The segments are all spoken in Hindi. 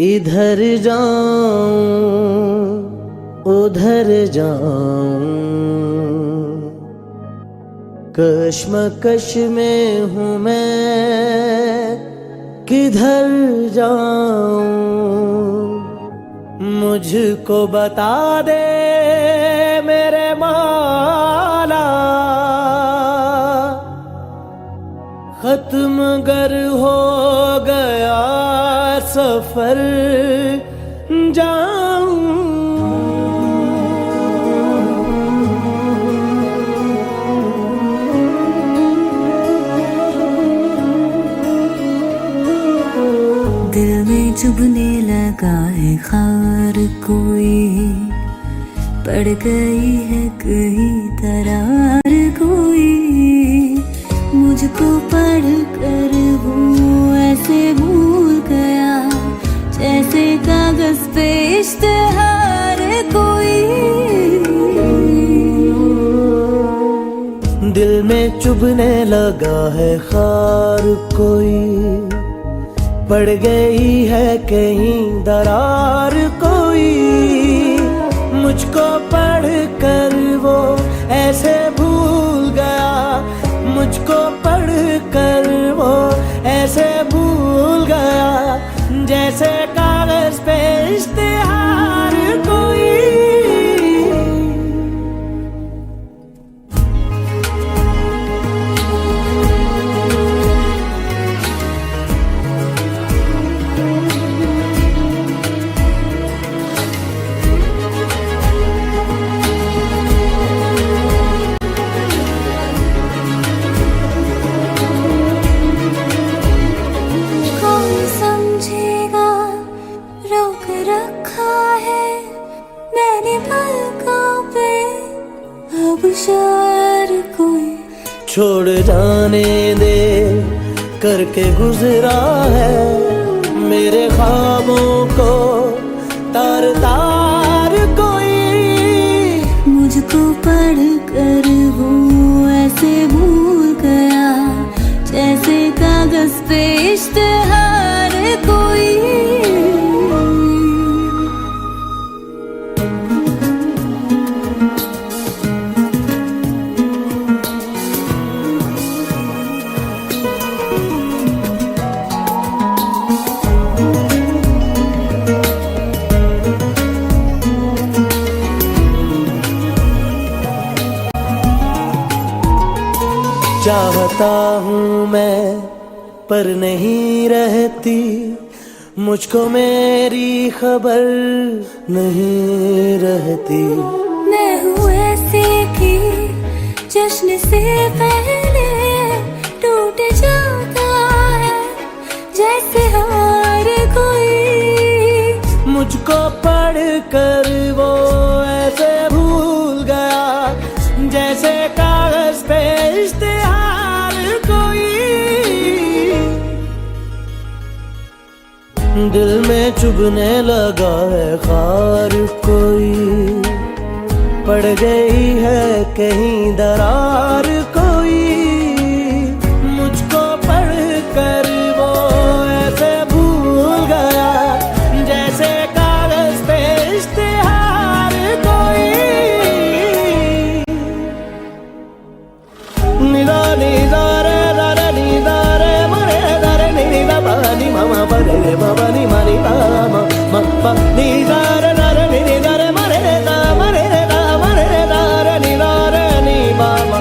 इधर जाऊं उधर जाऊं, कश्मकश में हूँ मैं, किधर जाऊं। मुझको बता दे मेरे मौला, खत्म गर हो गया सफर जाऊं। दिल में चुभने लगा है खार कोई, पड़ गई है कहीं दरार कोई। मुझको पढ़ कर वो ऐसे भूल गया जैसे कागज पे इश्तिहार कोई। दिल में चुभने लगा है खार कोई, पड़ गई है कहीं दरार कोई। मुझको पढ़ कर वो ऐसे भूल गया, मुझको पढ़ कर वो ऐसे भूल गया जैसे कागज पे इश्तिहार कोई। छोड़ जाने दे करके गुजरा है मेरे ख्वाबों को तार तार कोई। मुझको पढ़ कर वो ऐसे भूल गया जैसे कागज पे इश्तिहार कोई। चाहता हूँ मैं पर नहीं रहती, मुझको मेरी खबर नहीं रहती। मैं हूँ ऐसी की जश्न से पहले टूट जाता है जैसे हार कोई। मुझको पढ़ कर वो ऐसे भूल गया जैसे कागज पे इश्तिहार कोई। दिल में चुभने लगा है खार कोई, पड़ गई है कहीं दरार कोई। मुझको पढ़ कर वो ऐसे भूल गया जैसे कागज पे इश्तिहार कोई। निदा निदा रे रे निदा रे मरे रे निदा पानी मामा परे रे बाबा नी मानी मामा मप्पा निदा रे रे निदा रे मरे रे दा मरे रे दा मरे रे दा रे निदा रे नी मामा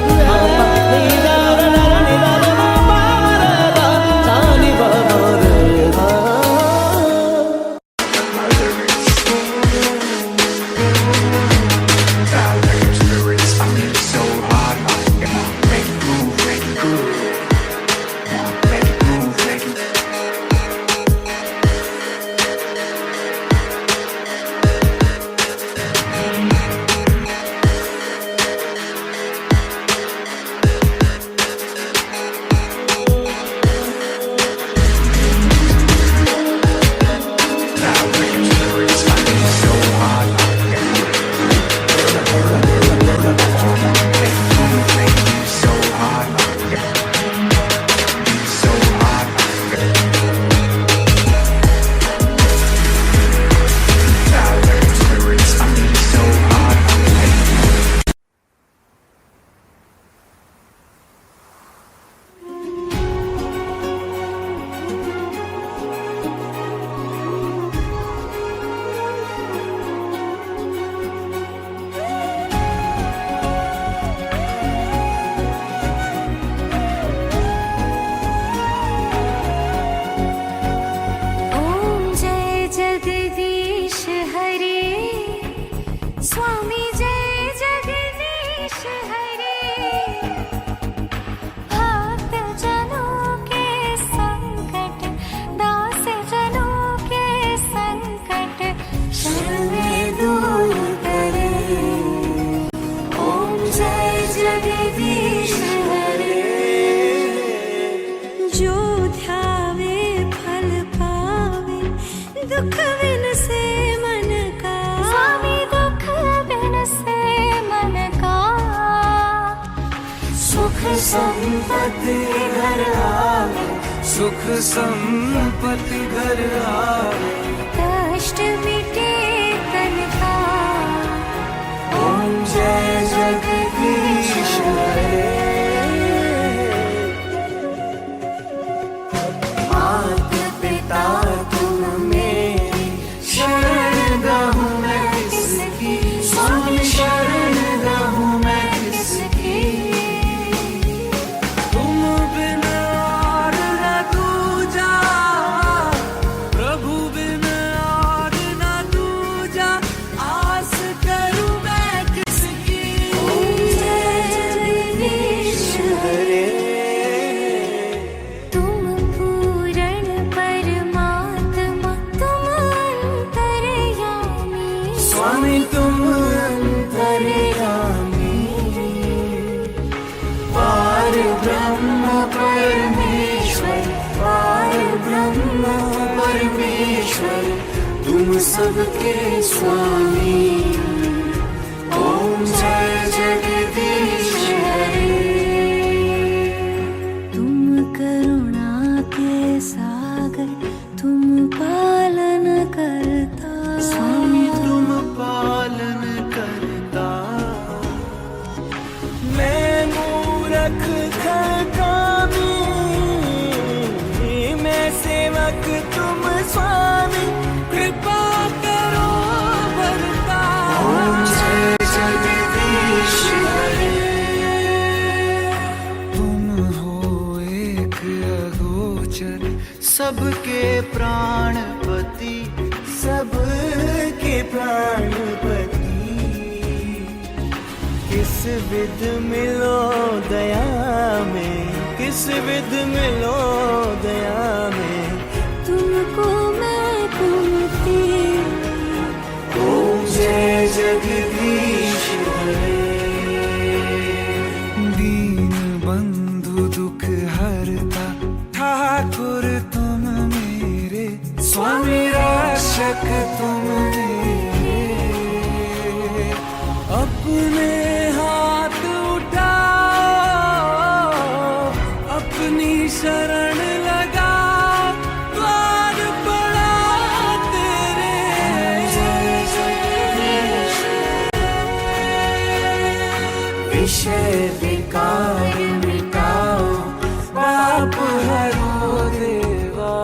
संपत्ति घर आवे, सुख संपत्ति घर आवे, कष्ट मिटे तन का। ओम जय जगदीश हरे। मात पिता तुम मेरी, शरण गहूँ मैं किसकी, स्वामी शरण गहूँ मैं किसकी। तुम बिन और न दूजा, प्रभु बिन और न दूजा, आस करूँ मैं किसकी। ओम जय जगदीश हरे। तुम पूर्ण परमात्मा, तुम अंतर्यामी। स्वामी तुम अंतर्यामी, पार ब्रह्म परमेश्वर, पार ब्रह्म परमेश्वर, तुम सबके स्वामी। ओम जय जगदीश हरे। तुम करुणा के सागर, तुम पालन करता। स्वामी तुम पालन करता, मैं मूरख कामी, मैं सेवक तुम स्वामी, कृपा करो बरता। ओम जय जगदीश हरे। तुम हो एक अगोचर, सबके प्राणपति, सबके प्राणपति। किस विध मिलो दया में, किस विध मिलो दया में, तुमको मैं कुमती। ओम जय जगदीश हरे। दीन बंधु दुख हरता, ठाकुर तुम मेरे, स्वामी रक्षक तुम मेरे। अपने हाथ उठाओ, अपनी शरण लगाओ, द्वार पड़ा तेरे। विषय विकार मिटाओ, पाप हरो देवा,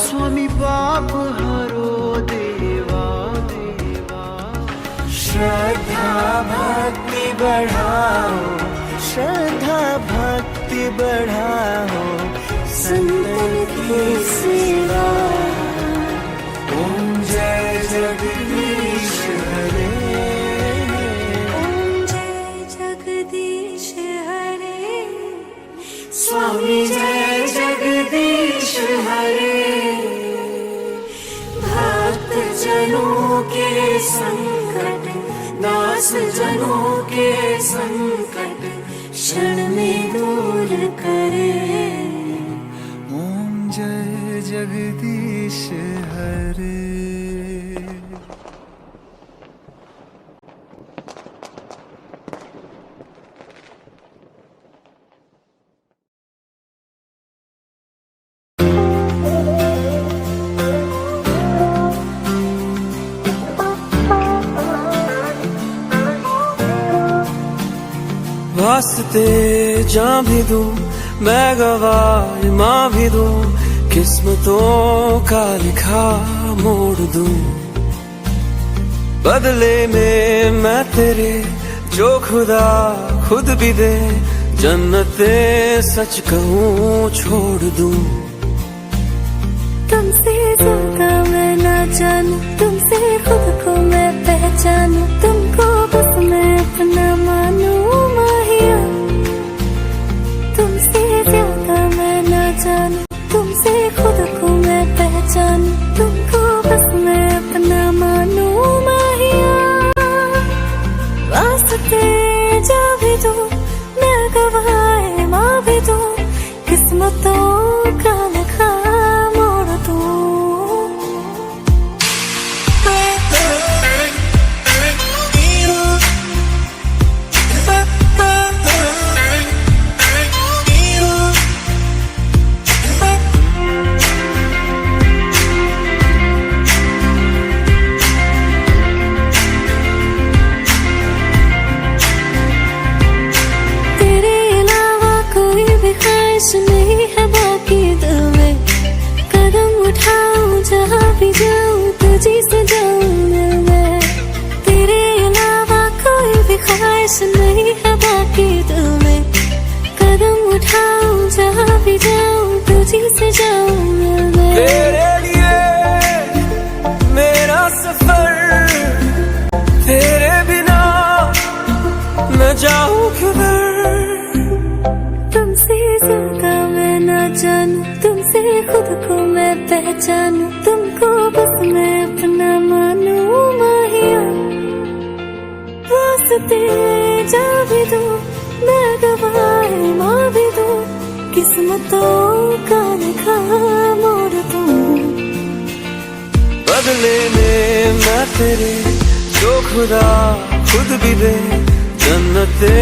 स्वामी पाप हरो देवा देवा। श्रद्धा भक्ति बढ़ाओ, श्रद्धा भक्ति बढ़ाओ, संतन की सेवा। ओम जय जगदीश हरे। ओम जय जगदीश हरे। स्वामी जय जगदीश हरे। भक्त जनों के संकट, दास जनों के संकट, क्षण में दूर करे। ओम जय जगदीश हरे। वास्ते जान भी दूं, मैं गवाह माँ भी दूं, किस्मतों का लिखा मोड़ दूं। बदले में मैं तेरे, जो खुदा खुद भी दे, जन्नते सच कहूँ छोड़ दूं। तुमसे ज्यादा मैं ना जानूं, तुमसे खुद को मैं पहचानूं, तुमको बस मैं अपना मानूं माहिया। तुमसे ज्यादा मैं ना जानूं, तुमसे खुद को मैं पहचानूं, तुमको बस मैं अपना मानूं माहिया। वास्ते जा भी दो, मैं गवाह माँ भी दो, किस्मतों का लिखा मोड़ दूं। ख्वाहिश नहीं है बाकी दिल में, कदम उठाऊं जहाँ भी जाऊं तुझी से जाऊं मिलने, तेरे अलावा कोई भी ख्वाहिश नहीं है बाकी दिल में, कदम उठाऊं जहाँ भी जाऊं तुझी से जाऊं मिलने। तेरे लिए मेरा सफर, तेरे बिना मैं जाऊं किधर। तुमसे ज्यादा मैं ना जानूं, तुमसे खुद को मैं पहचानूं, तुमको बस मैं अपना मानूं माहिया। वास्ते जा भी दूं मैं गवाह माँ भी दूं, किस्मतों का लिखा मोड़ दूं। बदले में मैं तेरे जो खुदा खुद भी दे, जन्नते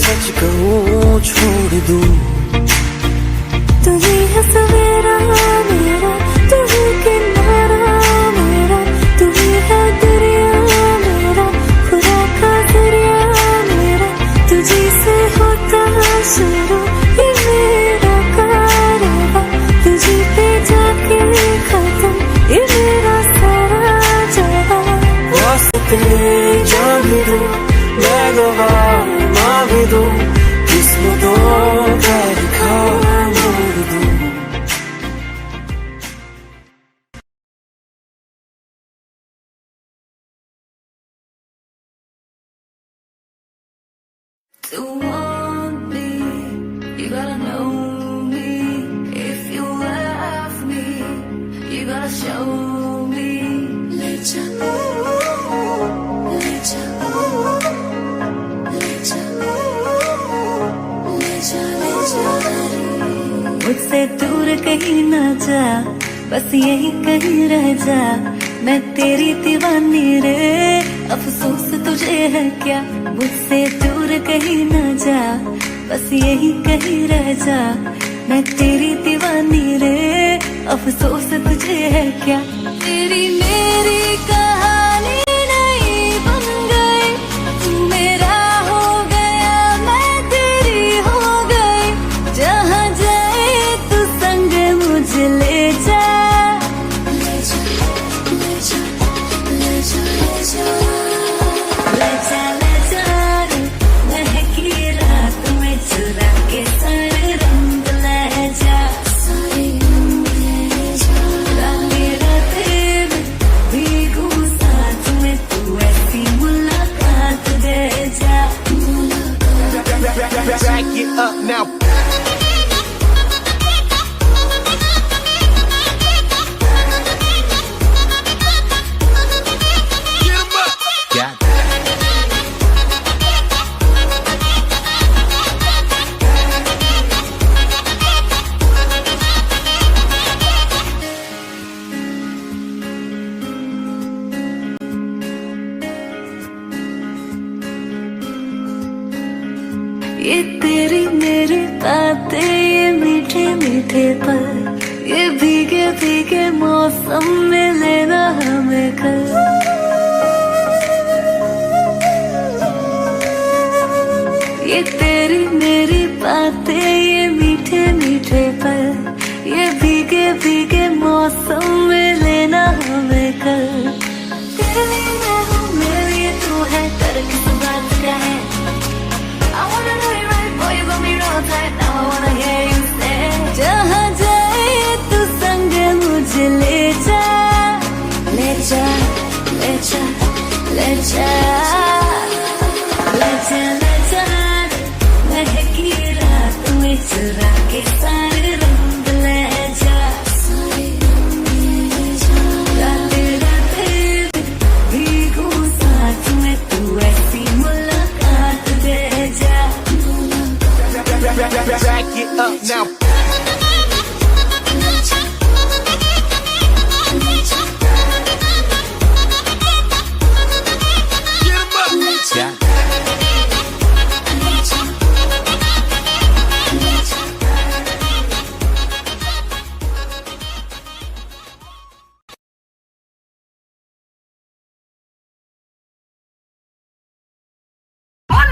सच कहूँ छोड़ दूं। तू ही है सवेरा मेरा, तू ही किनारा मेरा, तू ही है दरिया मेरा, खुदा का दरिया मेरा, तुझी से होता शुरू ये मेरा कारवां, तुझी पे जाके खत्म ये मेरा सारा जहां। वास्ते जान भी दूं मैं गवाह माँ भी दूं, किस्मतों का लिखा मोड़ दूं। To want me, you gotta know me. If you love me, you gotta show me. Let ya know, let ya know, let ya know, let ya. मुझसे दूर कहीं ना जा, बस यही कहीं रह जा, मैं तेरी दीवानी रे, अफसोस तुझे है क्या। मुझसे दूर कहीं ना जा, बस यही कहीं रह जा, मैं तेरी दीवानी रे, अफसोस तुझे है क्या। तेरी मेरी कहानी नहीं बन गई, तू मेरा हो गया मैं तेरी हो गई, जहाँ जाए तू संग मुझे ले जा, ले जा, ले जा, ले जा, ले जा, ले जा, ले जा रे, महकी रात में चुरा के सारे रंग ले जा, सारे रंग ले जा, रातें रातें में भीगू साथ में, तू ऐसी मुलाकात दे जा, मुलाकात। Back it up now. ये तेरी मेरी बातें, ये मीठे मीठे पल, ये भीगे भीगे मौसम में लेना हमें कल। ये तेरी मेरी बातें, ये मीठे मीठे पल, ये भीगे भीगे मौसम में लेना हमें कल। तेरे लिए मैं हूँ, मेरे लिए तू है, डर किस बात का है। I wanna know you right, boy, you got me real tight. Now I wanna hear you say, जहाँ जाए तू संग मुझे ले जा, ले जा, ले जा, ले जा, ले जा, ले जा, महकी रात में चुरा के सारे रंग ले जा, सारे रंग ले जा, रातें रातें भीगू साथ में, तू ऐसी मुलाकात दे जा। Back it up now.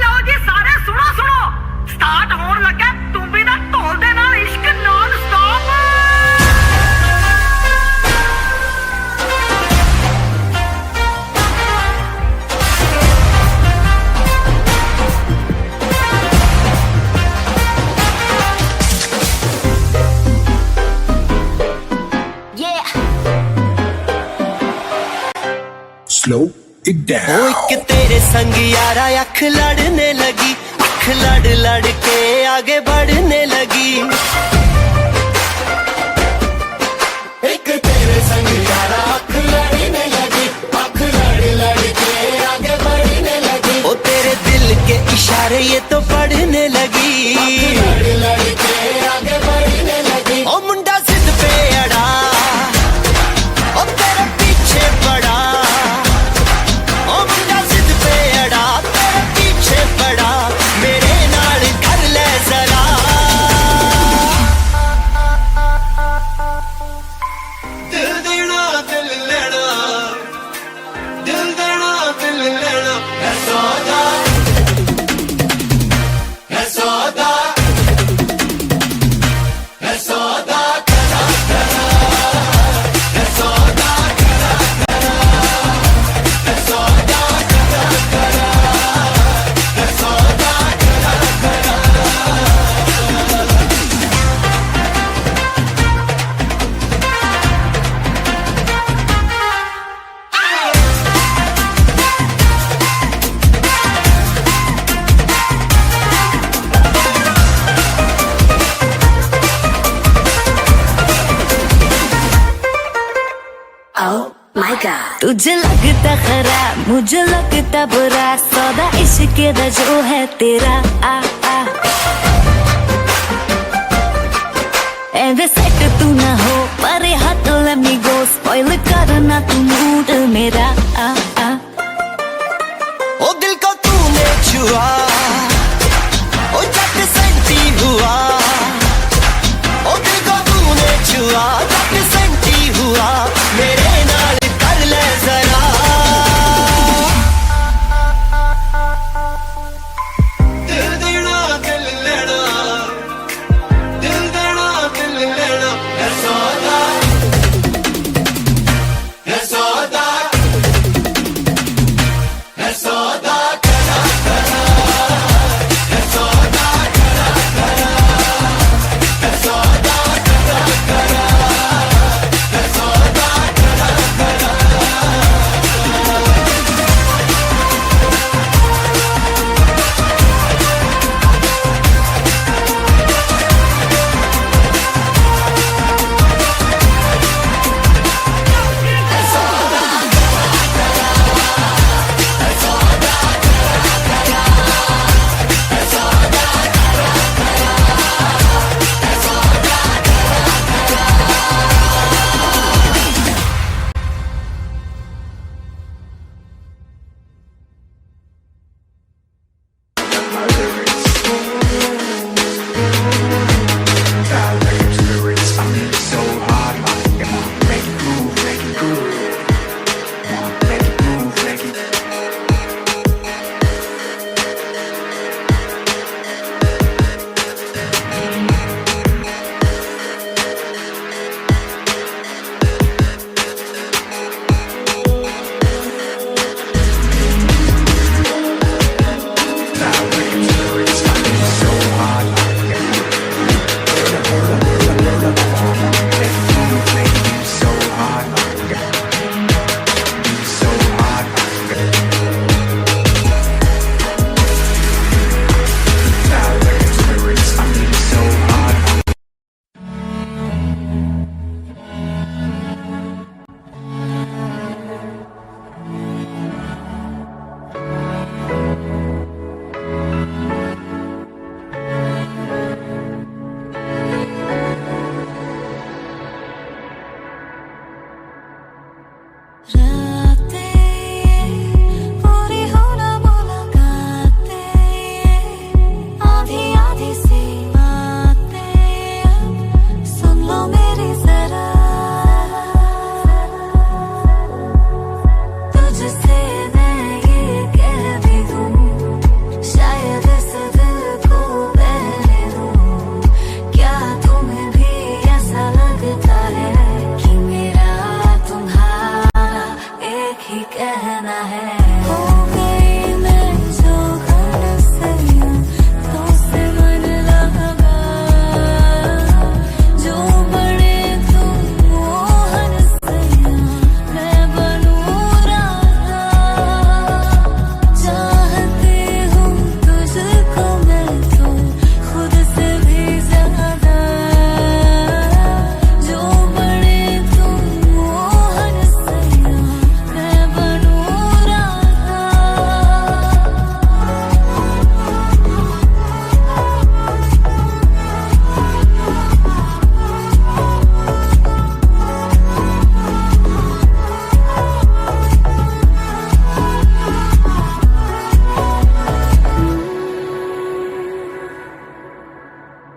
लो जी सारे सुनो सुनो, स्टार्ट होने लगा तुम भी ना ढोल दे नाल slow it ओ down. एक तेरे संग यारा अख लड़ने लगी, अख लड़ लड़ के आगे बढ़ने लगी। एक तेरे संग यारा अख लड़ने लगी, अख लड़ लड़ के आगे बढ़ने लगी। ओ तेरे दिल के इशारे ये तो पढ़ने लगी, लड़ लड़ के आगे बढ़ने लगी। ओ मुंडा जिद पे अड़ा, ओ तेरे पीछे पड़ा। ओ मुंडा जिद पे अड़ा, तेरे पीछे पड़ा। मेरे नाल कर ले जरा। दिल देना दिल लेना, दिल देना दिल लेना। है सौदा, है सौदा, है सौदा करा करा, है सौदा करा करा, है सौदा करा करा, है सौदा करा करा। तुझे लगता खराब, मुझे लगता बुरा, सौदा इश्क दा जो है तेरा। आ आ एवे सेट तू ना हो, पर हाथ let me go, spoil करना तू मूड मेरा। आ आ ओ दिल को तूने छुआ, ओ झट सेंटी हुआ। ओ दिल को तूने छुआ, झट सेंटी हुआ। मेरे नाल कर ले जरा। दिल देना दिल लेना, दिल देना दिल लेना। है सौदा, है सौदा, है सौदा करा करा,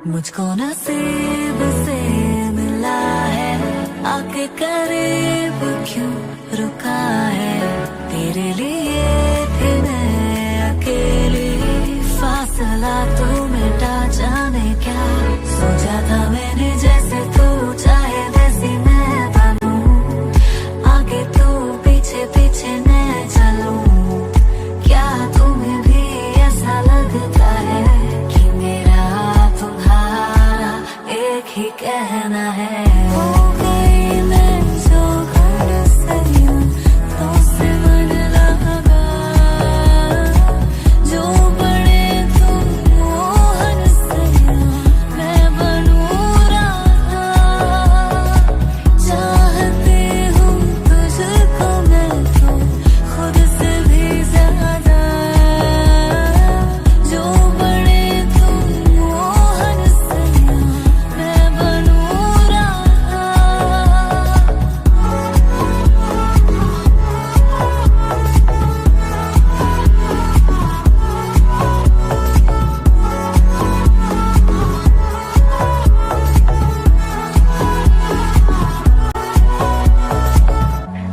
मुझको नसीब से मिला है, आके करीब क्यों रुका है। तेरे लिए थी मैं अकेली, फासला तू मिटा जाने क्या। सोचा था मैंने जैसे तू चाहे वैसी मैं बनूं, आगे तू पीछे पीछे मैं चलूं। क्या तुम्हें भी ऐसा लगता है कि मेरा तुम्हारा एक ही कहना है। हो गई मैं जो घर से यूं तो से मन लगा, जो बड़े तुम मोहन से यूं मैं बनूं राधा। चाहती हूँ तुझको मैं तो खुद से भी ज्यादा, जो बड़े तुम मोहन से यूं मैं बनूं राधा।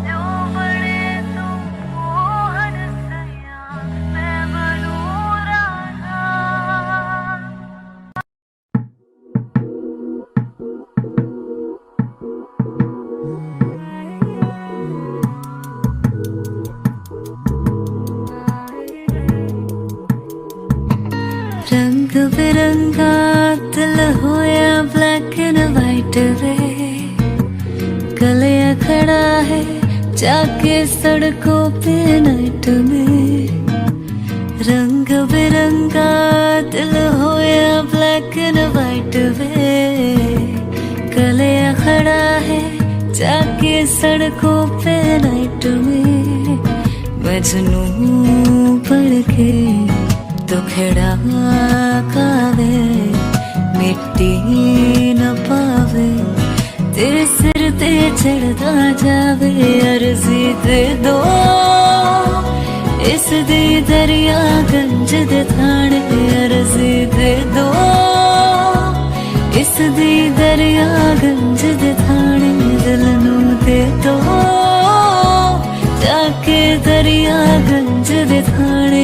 जो बड़े तुम मोहन से यूं मैं बनूं राधा। रंग बिरंगा दिल हो या ब्लैक एंड वाइट वे, गले खड़ा है जाके सड़कों पे नाइट में। रंग बिरंगा दिल हो या ब्लैक एंड वाइट वे, गले खड़ा है जाके सड़कों पे नाइट में। मजनू पड़ के दुखड़ा कावे, मिट्टी न पावे, तेरे सिर ते चढ़दा जावे। अर्जी दे दो इस दी दरिया गंज दे थाने, अर्जी दे दो इस दी दरिया गंज दे थाने। दिल नू दे दो जाके दरिया गंज दे थाने।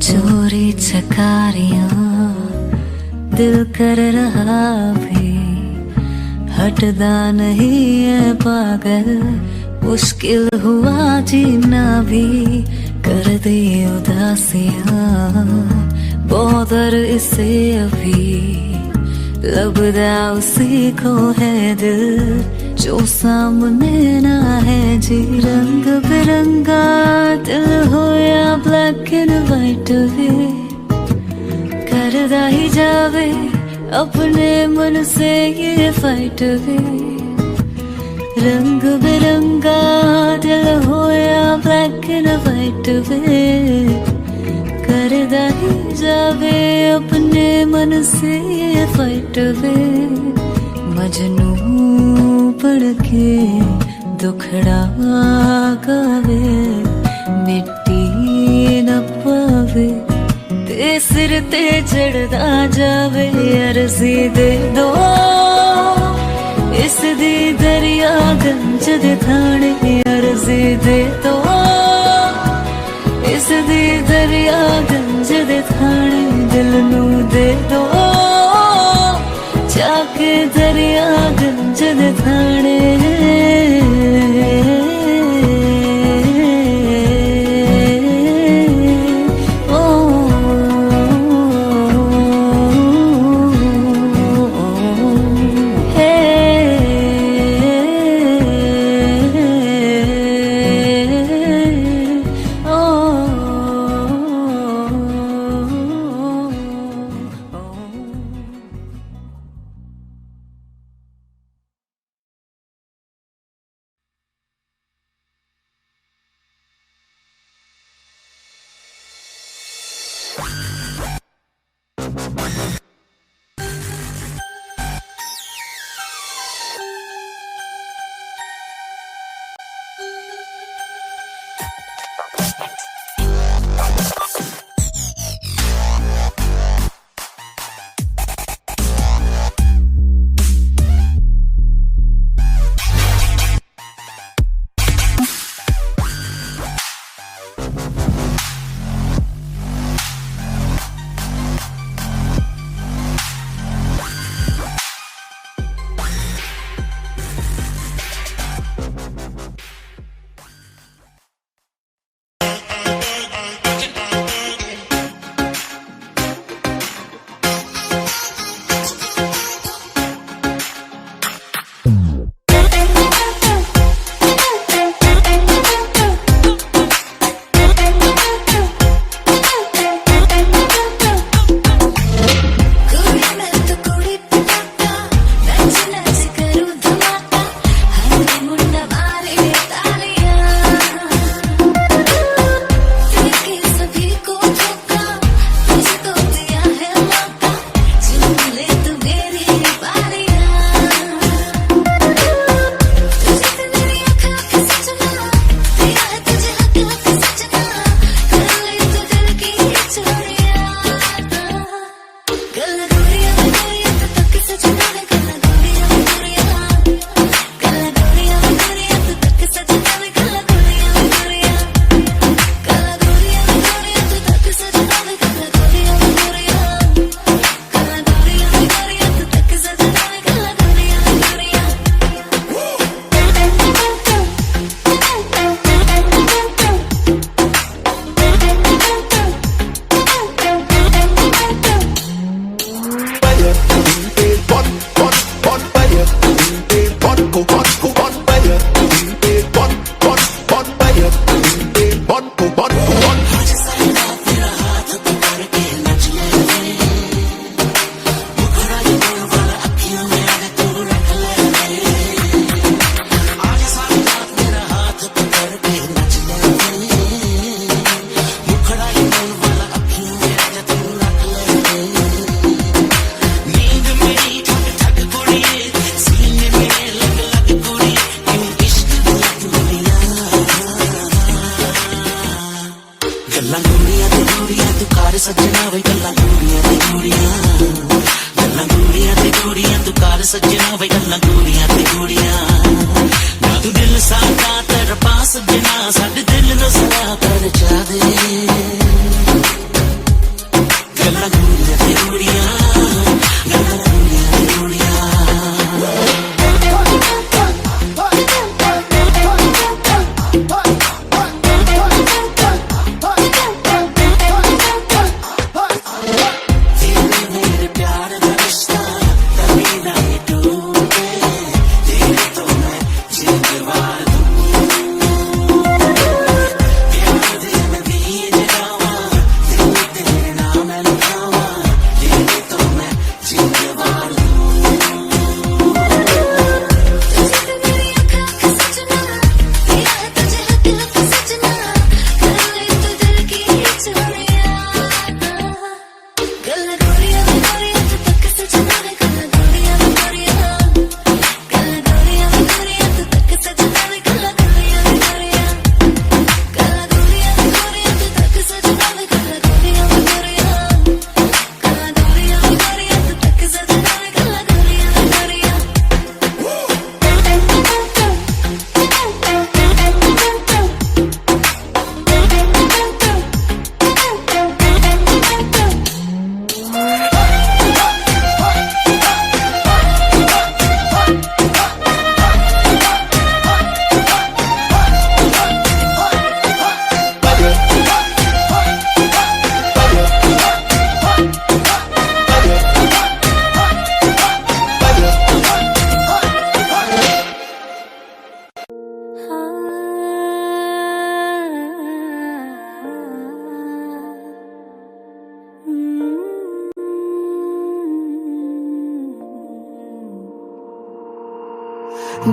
चोरी चकारियां दिल कर रहा भी, हटदा नहीं है पागल, मुश्किल हुआ जीना भी। कर दी उदासियां बौदर इसे अभी, लबदा उसी को है दिल जो सामने ना है जी। रंग बिरंगा दिल हो या ब्लैक एंड वाइट वे, करदा ही जावे अपने मन से ये फाइट वे। रंग बिरंगा दिल हो या ब्लैक एंड वाइट वे, करदा ही जावे अपने मन से ये फाइट वे। मजनू पड़ के दुखड़ा गावे, मिट्टी न पावे, ते सिर ते चढ़दा जावे। अर्जी दे दो इस दी दरिया गंज दे थाने, अर्जी दे दो इस दी दरिया गंज दे थाने। दिल नू दे दो जाके दरिया गंज दे थाने। कुड़िया ना तू दिल साडा तेरे पास बिना साडे दिल नू सदा पर जा दे गल्ला गुड़िया ते कुड़िया गल्ला गुड़िया ते कुड़िया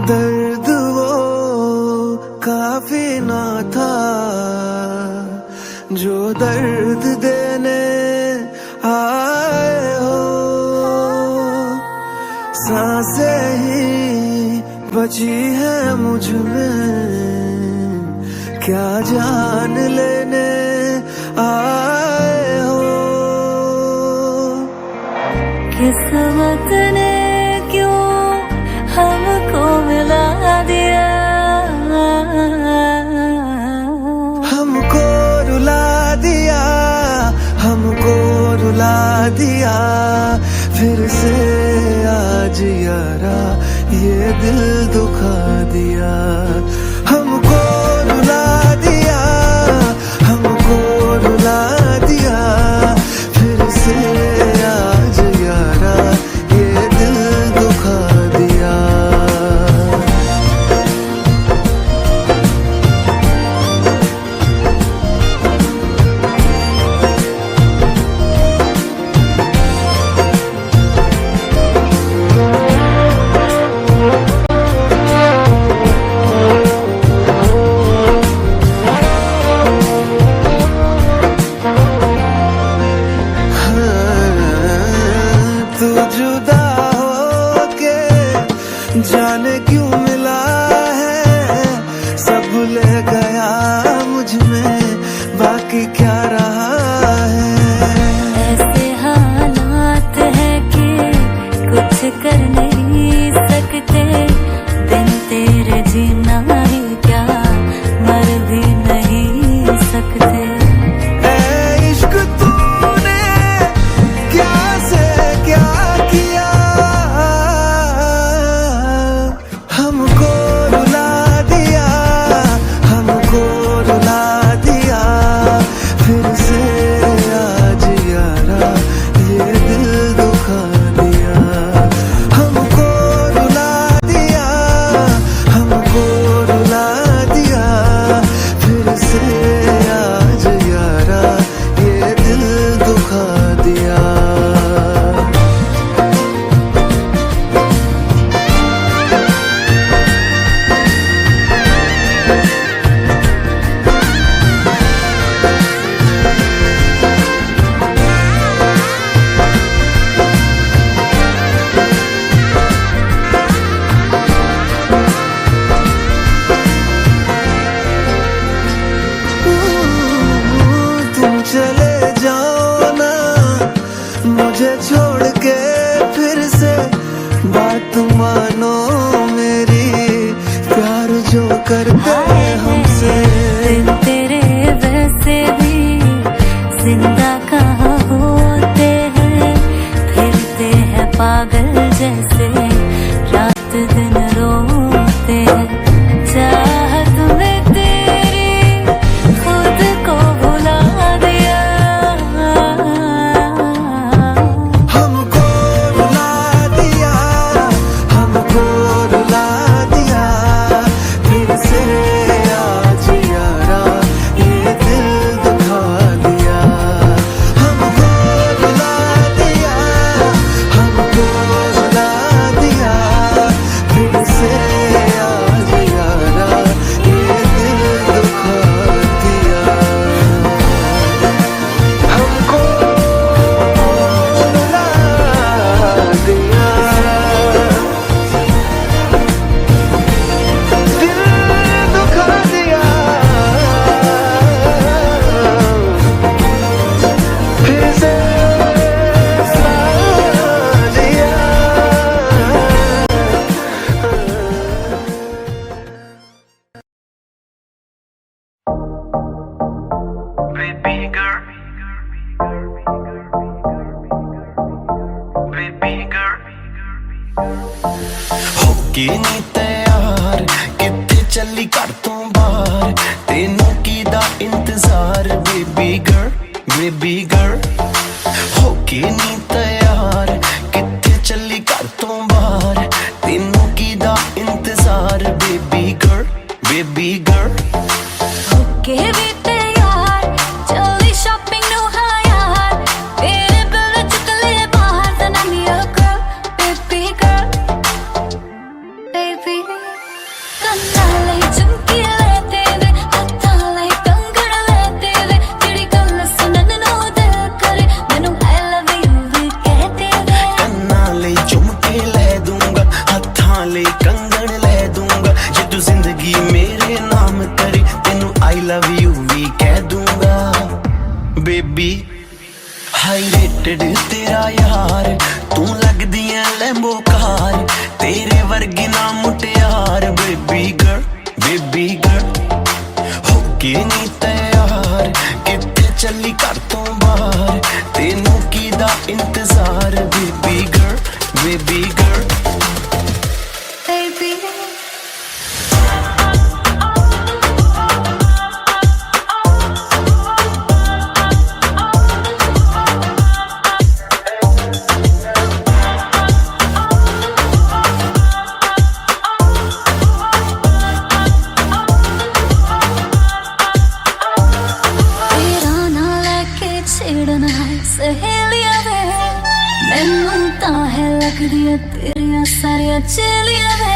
दर्द वो काफी ना था जो दर्द देने आए हो सांसें ही बची है मुझ में क्या जान लेने आए हो किस्मत ने क्यों हमको मिला दिया हमको रुला दिया हमको रुला दिया फिर से आज यारा ये दिल दुखा दिया हमको रुला दिया हमको रुला दिया फिर से आज यारा ये दिल दुखा दिया करते हमसे। दिन तेरे वैसे भी जिंदा कहाँ होते हैं, फिरते हैं पागल जैसे, रात दिन रोते हैं। चाहत में तेरी खुद को भुला दिया, हमको रुला दिया, हमको रुला दिया, फिर से आज यारा ये दिल दुखा दिया। हमको रुला दिया, हमको रुला दिया, फिर से आज यारा ये दिल दुखा दिया। हमको रुला दिया, दिल दुखा दिया, फिर से रुला दिया। Baby girl, baby girl, ਹੋਕੇ ਨੀ ਤਿਆਰ ਕਿੱਥੇ ਚੱਲੀ ਘਰ ਤੋਂ ਬਾਹਰ, ਤੈਨੂੰ ਕਿਹਦਾ ਇੰਤਜ਼ਾਰ ਬੇਬੀ ਗਰਲ, ਬੇਬੀ ਗਰਲ। ਹੋਕੇ ਨੀ ਤਿਆਰ ਕਿੱਥੇ ਚੱਲੀ ਘਰ ਤੋਂ ਬਾਹਰ, ਤੈਨੂੰ ਕਿਹਦਾ ਇੰਤਜ਼ਾਰ ਬੇਬੀ ਗਰਲ, ਬੇਬੀ ਗਰਲ। के भी तैयार चली शॉपिंग नु हाँ यार, तेरे बिल चुक ले बाहर, then I'm your girl, baby girl, baby। ਕੰਨਾਂ ਲਈ ਝੁਮਕੀ ਲੈ ਤੇਰੇ, ਹੱਥਾਂ ਲਈ ਕੰਗਣ ਲੈ ਤੇਰੇ, ਜਿਹੜੀ ਗੱਲ ਸੁਣਨ ਨੂੰ ਦਿਲ ਕਰੇ, ਮੈਨੂੰ I love you ਵੀ ਕਹਿ ਤੇਰੇ। ਕੰਨਾਂ ਲਈ ਝੁਮਕੇ ਲੈ ਦੂੰਗਾ, ਹੱਥਾਂ ਲਈ ਕੰਗਣ ਲੈ ਦੂੰਗਾ, ਜੇ ਤੂੰ ਜ਼ਿੰਦਗੀ ਮੇਰੇ ਨਾਮ ਕਰੇ, ਤੈਨੂੰ I love you ਵੀ ਕਹਿ ਦੂੰਗਾ ਬੇਬੀ। ਹਾਈ ਰੇਟਡ ਤੇਰਾ ਯਾਰ, ਤੂੰ ਲੱਗਦੀ ਐ ਲੈਂਬੋ ਕਾਰ, ਤੇਰੇ ਵਰਗੀ ਨਾ ਮੁਟਿਆਰ ਬੇਬੀ ਗਰਲ, ਬੇਬੀ ਗਰਲ। ਹੋਕੇ ਨੀ ਤਿਆਰ ਕਿੱਥੇ ਚੱਲੀ ਘਰ ਤੋਂ ਬਾਹਰ, ਤੈਨੂੰ ਕਿਹਦਾ ਇੰਤਜ਼ਾਰ baby girl, baby girl. Baby, तेरा ना लेके छेड़ना सहेलियां वे, मैनू तां है लगदियां तेरियां सारियां चेलियां वे।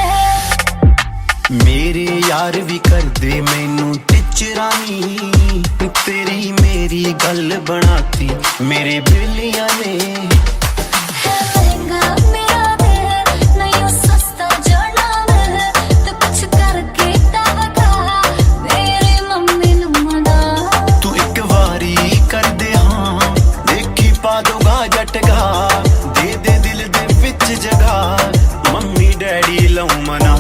ਮੇਰੇ ਯਾਰ ਵੀ ਕਰਦੇ ਮੈਨੂੰ ਟਿਚਰਾਨੀ, ਤੇਰੀ ਮੇਰੀ ਗੱਲ ਬਣਾਤੀ ਮੇਰੇ ਬੇਲੀਆਂ ਨੇ। है महंगा मेरा दिल, नहीं वो सस्ता जड़ना मिल, तो कुछ करके दबका मेरी मम्मी नू मना। ਤੂੰ ਇੱਕ ਵਾਰੀ ਕਰਦੇ ਹਾਂ, ਦੇਖੀ ਪਾ ਦੋਗਾ ਜਟਗਾ, ਦੇ ਦੇ ਦਿਲ ਦੇ ਵਿੱਚ ਜਗਾ, ਮੰਮੀ ਡੈਡੀ ਲਾਉ ਮਨਾ।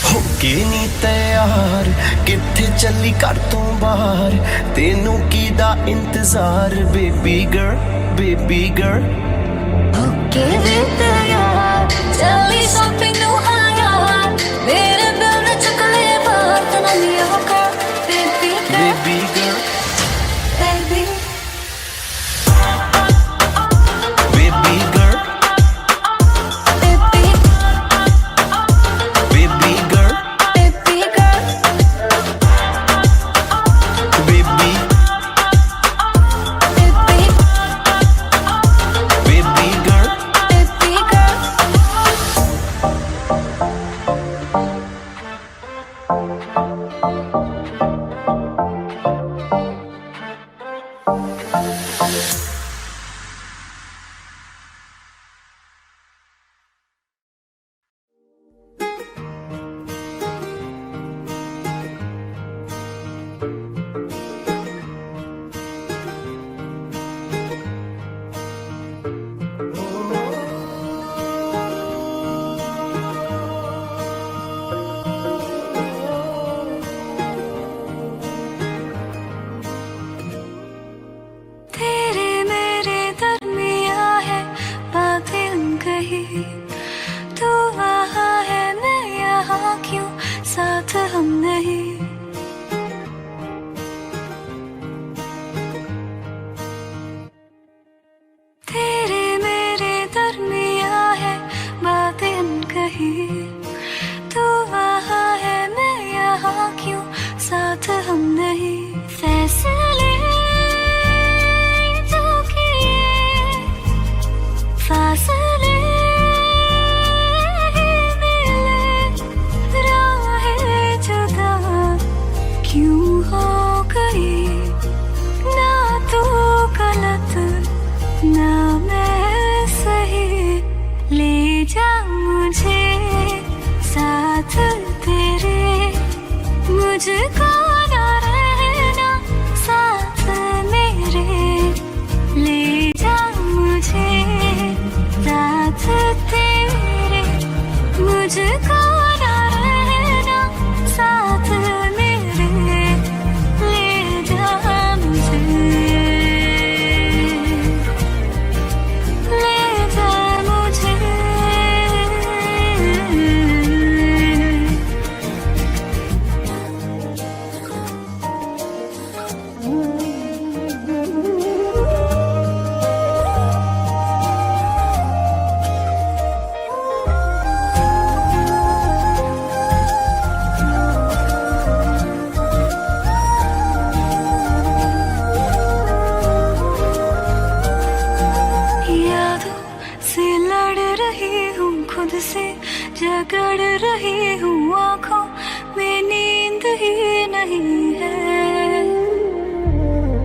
ਹੋਕੇ ਨੀ ਤਿਆਰ ਕਿੱਥੇ ਚੱਲੀ ਘਰ ਤੋਂ ਬਾਹਰ, ਤੈਨੂੰ ਕਿਹਦਾ ਇੰਤਜ਼ਾਰ ਬੇਬੀ ਗਰਲ, ਬੇਬੀ ਗਰਲ। होके भी तैयार चली शॉपिंग नु हाँ यार, मेरे बिल ने चुक ले बाहर, then I'm your girl, baby girl, baby girl, baby। Baby girl, Baby, baby girl, baby girl, baby, baby, baby girl, baby girl, नहीं, तू वहाँ है मैं यहाँ क्यों, साथ हम नहीं। फैसले जो किए फासले ही मिले, राहें जुदा क्यों हो गई, ना तू गलत ना मैं सही। ले जा मुझे साथ तेरे, मुझको ना रहना साथ मेरे। ले जा मुझे साथ तेरे, मुझको ना रहना साथ मेरे। ले जा मुझे, ले जा मुझे। यादों से लड़ रही हूँ, खुद से झगड़ रही हूँ, आँखों में नींद ही नहीं है।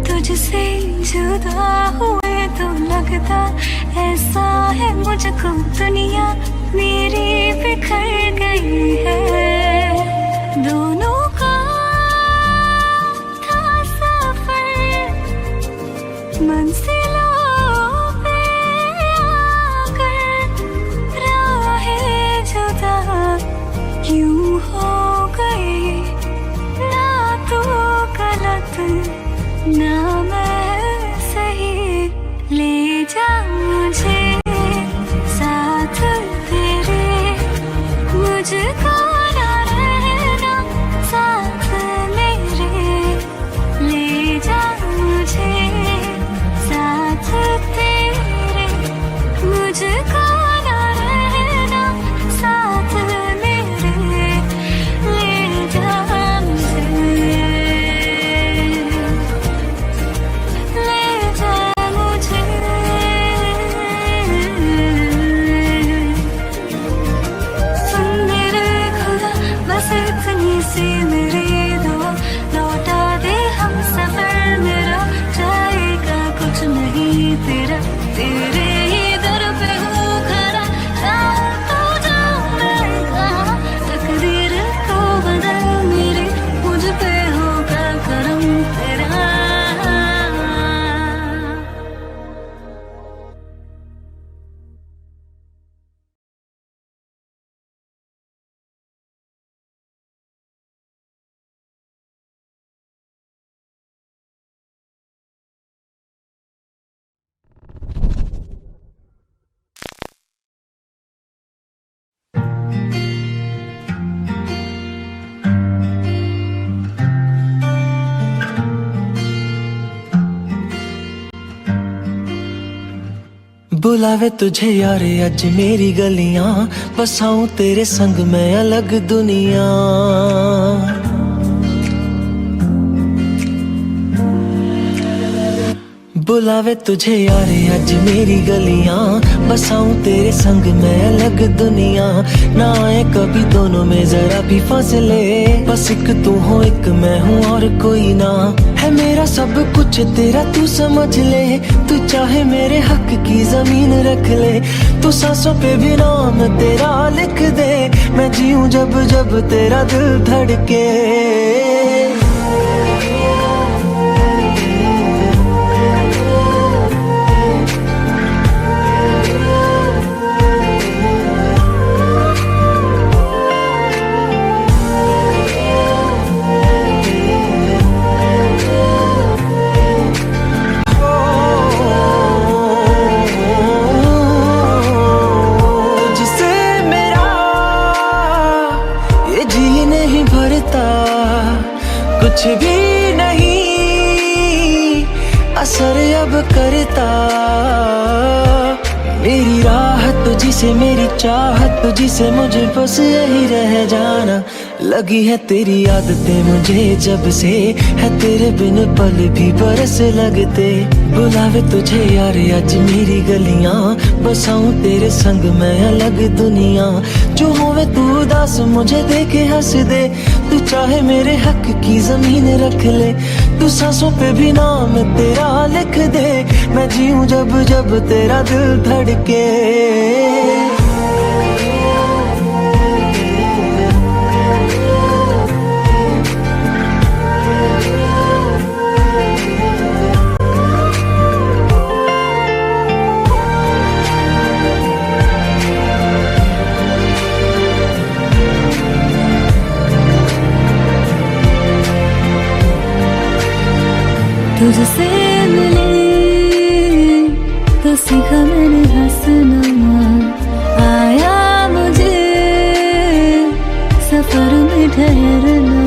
तुझसे जुदा हुए तो लगता ऐसा है मुझको, दुनिया मेरी बिखर गई है। दोनों का था सफर, मंजिलों पे आकर राहें जुदा क्यों हो गई, ना तू गलत ना मैं सही। ले जा मुझे साथ तेरे, मुझको ना रहना साथ मेरे। ले जा मुझे साथ तेरे, मुझको ना रहना साथ मेरे। ले जा मुझे, ले जा मुझे। सुन मेरे खुदा बस इतनी सी मेरी दुआ, लौटा दे हम सफर मेरा, जाएगा कुछ नहीं तेरा। तेरे ही दर पे हूँ खड़ा, चाहूँ तो जाऊँ मैं कहाँ, तकदीर को बदल मेरे, मुझ पे होगा करम तेरा। बुलावे तुझे यारे अज मेरी गलियां, बसाऊं तेरे संग मैं अलग दुनिया। बुलावे तुझे यारे अज मेरी गलियां, बसाऊं तेरे संग मैं अलग दुनिया। ना आए कभी दोनों में जरा भी फासले, बस एक तू हो एक मैं हूँ और कोई ना। है मेरा सब कुछ तेरा तू समझ ले, तू चाहे मेरे हक की जमीन रख ले। तू सांसों पे भी नाम तेरा लिख दे, मैं जीऊं जब जब तेरा दिल धड़के। कुछ भी नहीं असर अब करता, तेरी राहत तुझी से मेरी चाहत तुझी से मुझे बस यही रह जाना। लगी है तेरी आदतें मुझे जब से, है तेरे बिन पल भी बरस लगते। बुलावे तुझे यार आज मेरी गलियां, बसाऊं तेरे संग मैं अलग दुनिया। जो होवे तू उदास मुझे देखे हंस दे, तू चाहे मेरे हक की जमीन रख ले। तू सांसों पे भी नाम तेरा लिख दे, मैं जीऊं जब जब तेरा दिल धड़के। तुझसे मिले तो सीखा मैंने हंसना, आया मुझे सफर में ठहरना।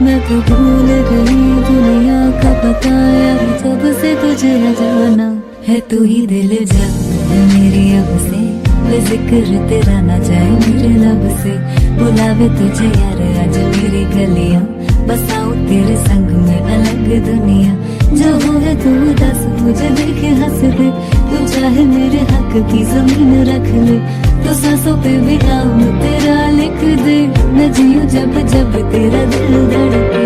मैं तो भूल गई दुनिया का पता यार, जब से तुझे जाना है। तू ही दिल जा है मेरी अब से, वे जिक्र तेरा ना जाए मेरे लब से। बुलावे तुझे यार आज मेरी गलियां, बसाऊं तेरे संग में अलग दुनिया। जो होवे तू दस मुझे देखे हंस दे, तू चाहे मेरे हक की जमीन रख ले। तो सांसों पे भी नाम तेरा लिख दे, मैं जीऊं जब जब तेरा दिल धड़के।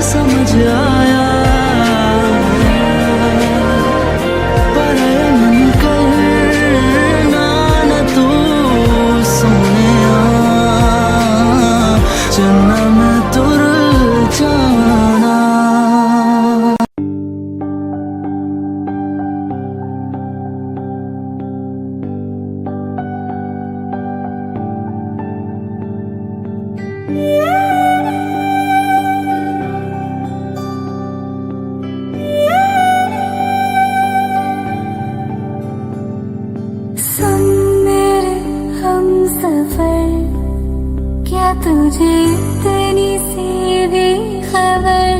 समझ आया पर मन करना न तू सोने, चन्ना मैं तुर जाना। सुन मेरे हमसफर, क्या तुझे इतनी सी भी खबर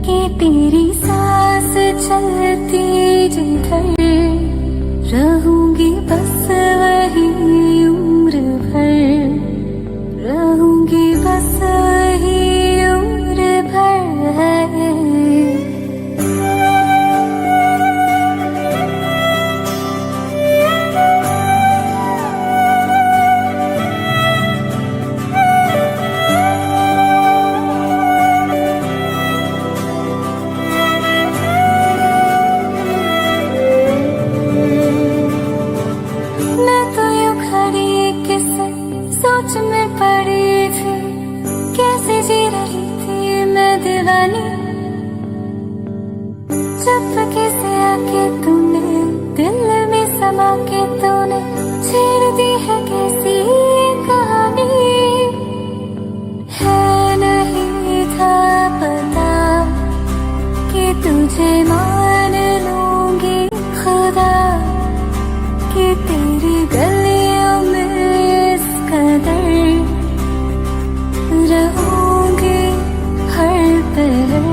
कि तेरी सांस चलती जिधर, रहूंगी बस वही उम्र भर, रहूंगी बस वही उम्र भर। सोच में पड़ी थी कैसे जी रही थी मैं दीवानी, चुपके से आके तूने दिल में समा के तूने छेड़ दी है कैसी कहानी। है नहीं था पता कि तुझे मान लूंगी खुदा, कि तेरी गलियों में रहूंगी हर पहर।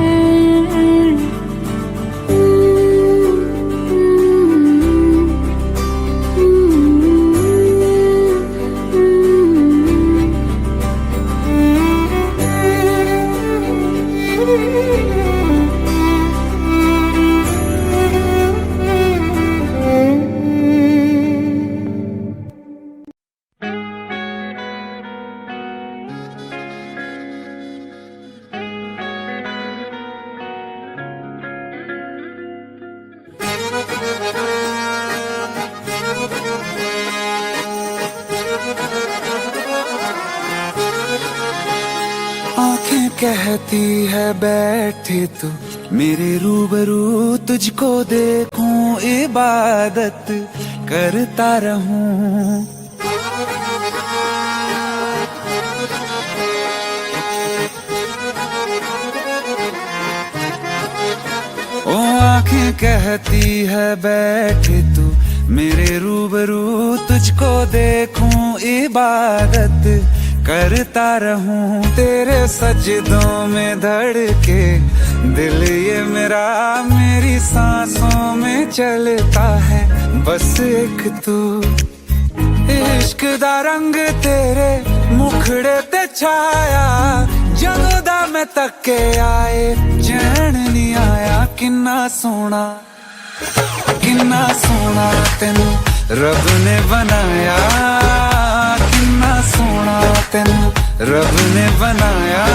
आंखें कहती है बैठे तू मेरे रूबरू, तुझको देखूं इबादत करता रहूं। ओ आंखें कहती है बैठे तू मेरे रूबरू, तुझको देखूं इबादत करता रहूं तेरे सजदों में धड़के दिल ये मेरा मेरी सांसों में चलता है बस एक तू इश्क दा रंग तेरे मुखड़े ते छाया जदों दा मैं तके आए चैन नहीं आया किन्ना सोना तेनू रब ने बनाया किन्ना सोना तेनू रब ने बनाया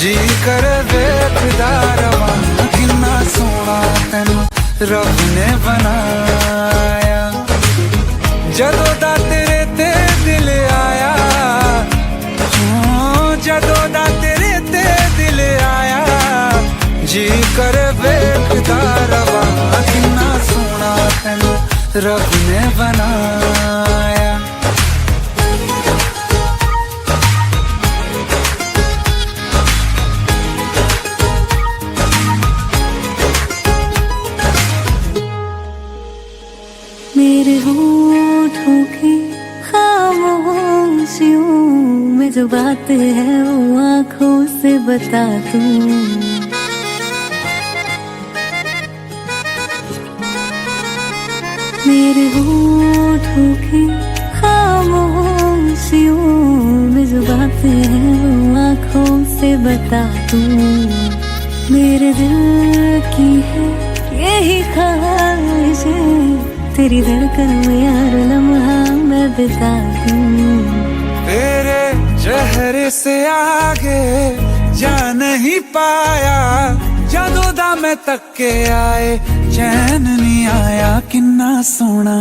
जी कर वेखदा रवां किन्ना सोना तेनू रब ने बनाया जदों दा तेरे ते दिल आया जदों दा तेरे ते दिल आया जी कर वेखदा रवां किन्ना सोना तेनू रब ने बनाया मेरे होठों की खामोशियों में जो बातें हैं वो आँखों से बता दूं मेरे होठों की खामोशियों में जो बातें हैं वो आँखों से बता दूं मेरे दिल की है यही ख्वाहिश तेरी धड़कन में यार लम्हा मैं बिता दूं तेरे चेहरे से आगे जा नहीं पाया जदों दा मैं तके आए चैन नहीं आया किन्ना सोना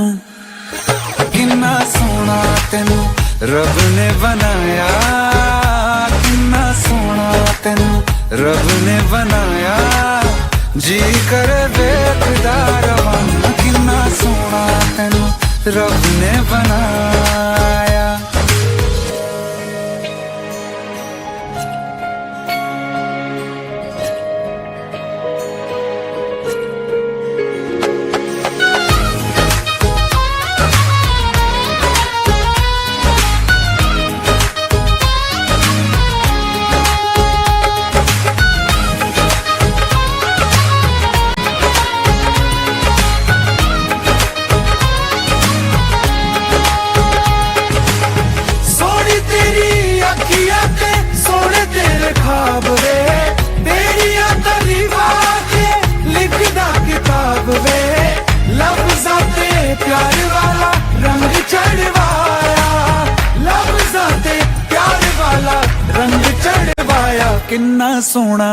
तेनू रब ने बनाया किन्ना सोना तेनू रब ने बनाया जी कर वेखदा रवां किन्ना सोना तेनू रब ने बनाया प्यार वाला रंग चढ़वाया लफ्ज़ां प्यार वाला रंग चढ़वाया किन्ना सोना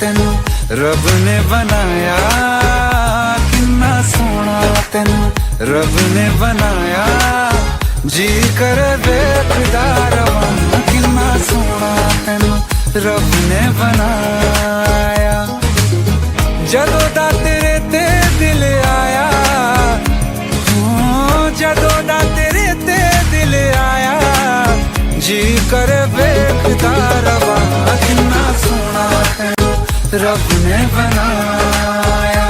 तेनू रब ने बनाया किन्ना सोना तेनू रब ने बनाया जी कर वेखदा रवां किन्ना सोना तेनू रब ने बनाया जदों दा तेरे ते दिल आया जदों दा तेरे ते दिल आया जी कर वेखदा रवां किन्ना सोना तेनू रब ने बनाया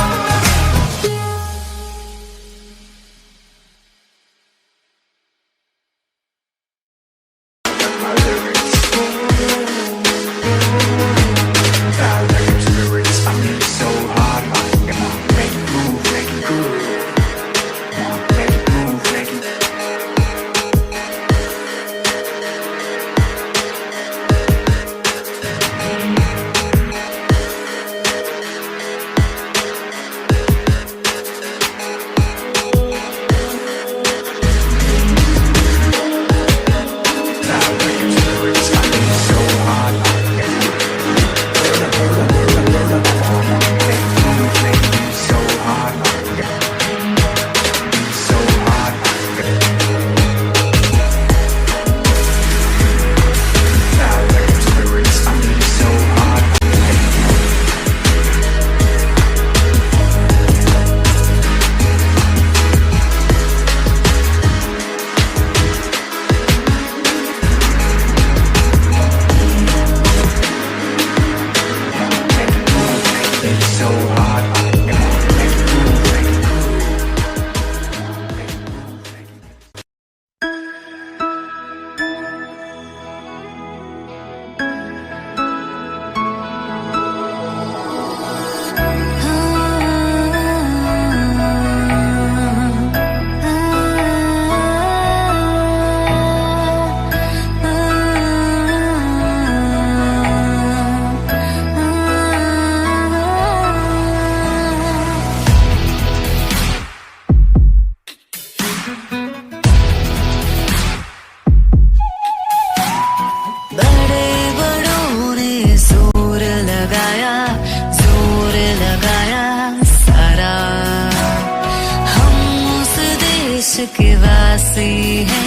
वासी है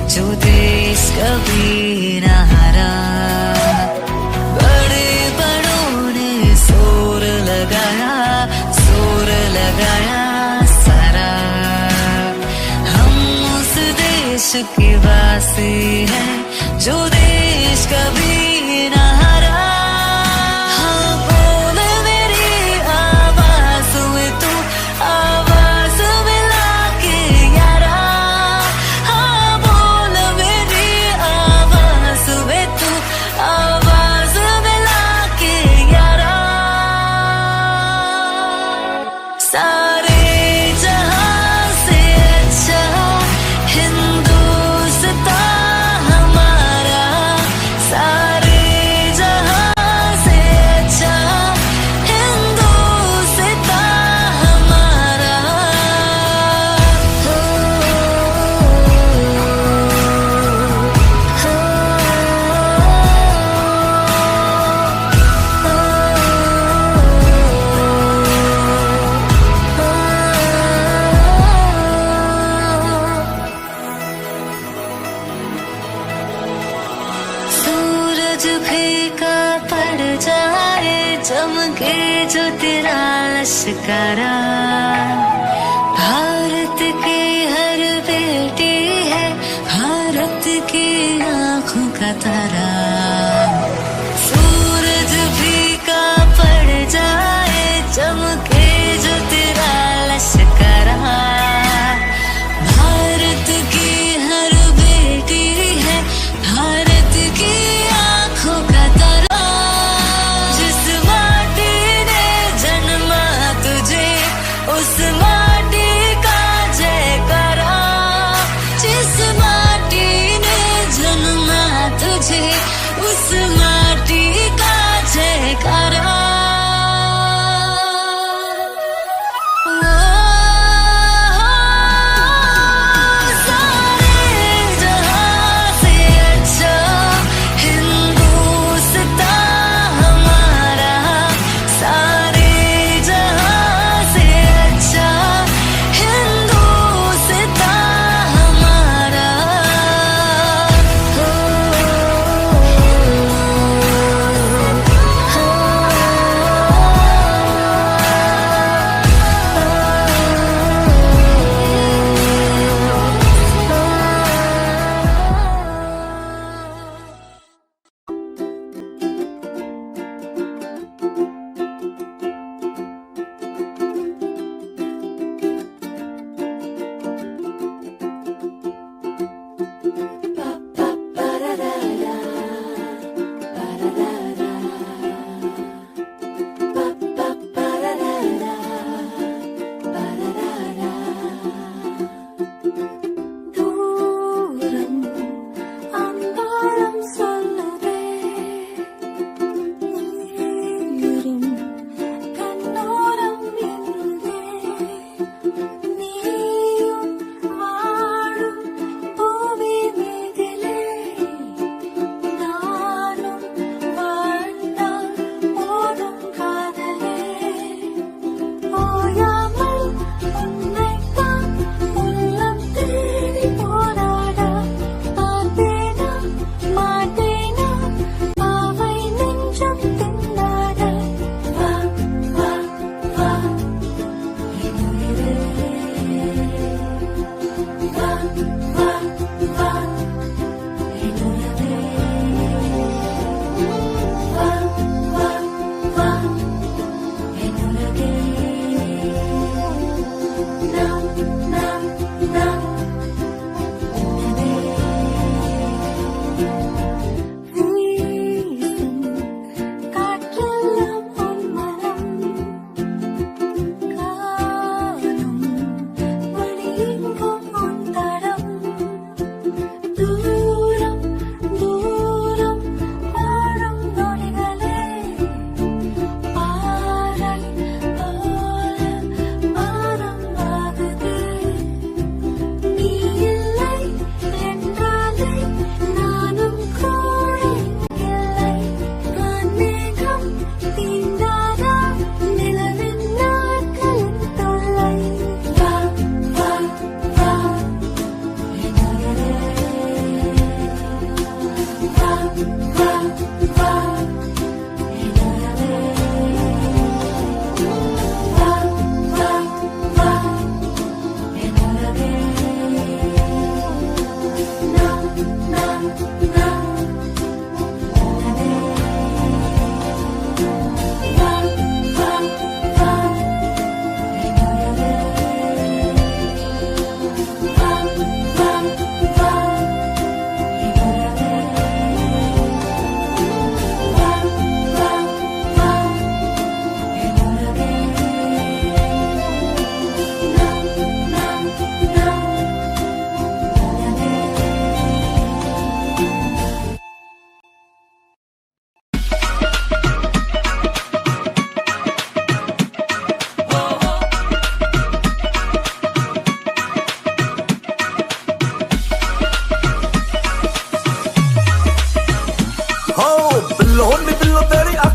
जो देश कभी न हारा। बड़े बड़ों ने जोर लगाया सारा। हम उस देश के वासी हैं जो देश कभी न हारा। हाँ बोल मेरी आवाज में तू आवाज मिला के यारा। हाँ बोल मेरी आवाज में तू आवाज मिला के यारा। सारे जहां से अच्छा हिंदुस्तान हमारा। सारे जहां से अच्छा हिंदुस्तान हमारा। सूरज फीका पड़ जाए चमके जो तेरा लश्करा। भारत की हर बेटी है भारत की आंखों का तारा। सूरज फीका पड़ जाए चमके जो तेरा लश्करा। भारत की हर बेटी है भारत की आंखों का तारा। जिस माटी ने जन्मा तुझे उस माटी का जयकारा। जिस माटी ने जन्मा तुझे उस माटी का जयकारा। सारे जहां से अच्छा हिंदुस्तान हमारा। सारे जहां से अच्छा हिंदुस्तान हमारा।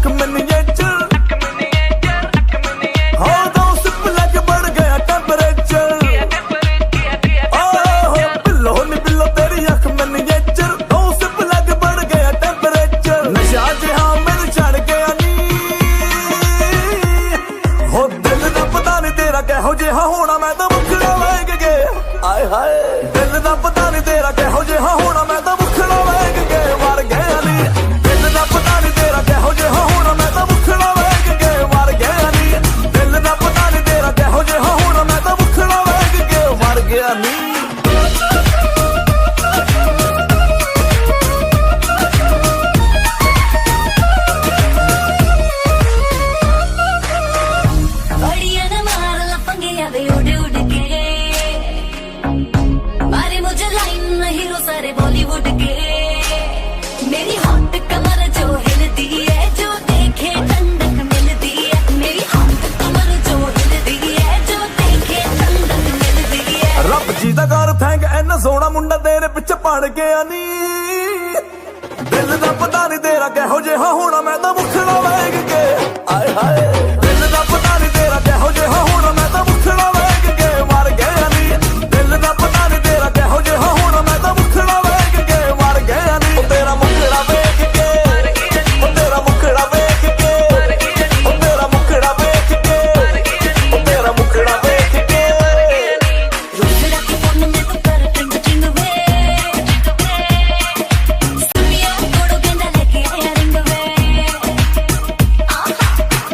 अख मिनिएचर हो दो सिप लग बढ़ गया टेम्परेचर बिल्लो नी बिल्लो तेरी अख मिनिएचर दो सिप लग बढ़ गया टेम्परेचर नशा जिहा मेरे चढ़ गया नी हो दिल दा पता नहीं तेरा कहो जिहा होना मैं तो मुखड़ा वेग के आए हाय दिल दा पता नहीं तेरा कहो जिहा होना मैं तो मुखड़ा वेग के मर गया नी दिल दा पता नहीं तेरा कहो जिहा होना मैं तो मुखड़ा वेग के मर गया नी दिल दा पता नहीं तेरा कहो जिहा होना मैं तो मुखड़ा वेग के मर गया नी बढ़िया न मार लफंगिया वे उड़ उड़ के मारे मुझे लाइन हीरो सारे बॉलीवुड के मेरी हॉट कमर जो हिलती है जो देखे ठंडक मिलती है मेरी हॉट कमर जो हिलती है जो देखे ठंडक मिलती है ਰੱਬ ਜੀ ਦਾ ਘਰ ਥੈਂਕ ਐਨਾ ਸੋਹਣਾ ਮੁੰਡਾ ਤੇਰੇ ਪਿੱਛੇ ਪੜ ਗਿਆ ਨੀ ਦਿਲ ਦਾ ਪਤਾ ਨਹੀਂ ਤੇਰਾ ਕਿਹੋ ਜਿਹਾ ਹੋਣਾ ਮੈਂ ਤਾਂ ਮੁਖੜਾ ਵੇਖ ਕੇ ਆਏ ਹਾਏ ਦਿਲ ਦਾ ਪਤਾ ਨਹੀਂ ਤੇਰਾ ਕਿਹੋ ਜਿਹਾ ਹੋਣਾ ਮੈਂ ਤਾਂ ਮੁਖੜਾ ਵੇਖ ਕੇ ਮਰ ਗਿਆ ਨੀ ਦਿਲ ਦਾ ਪਤਾ ਨਹੀਂ ਤੇਰਾ ਕਿਹੋ ਜਿਹਾ ਹੋਣਾ ਮੈਂ ਤਾਂ ਮੁਖੜਾ ਵੇਖ ਕੇ ਮਰ ਗਿਆ ਨੀ ਉਹ ਤੇਰਾ ਮੁਖੜਾ ਵੇਖ ਕੇ ਉਹ ਤੇਰਾ ਮੁਖੜਾ ਵੇਖ ਕੇ ਉਹ ਤੇਰਾ ਮੁਖੜਾ ਵੇਖ ਕੇ ਉਹ ਤੇਰਾ ਮੁਖੜਾ ਵੇਖ ਕੇ रोज रात फोन में तो कर टिंग टिंग वे सुनिया कोड़ो गेंदा लेके आया रिंग वे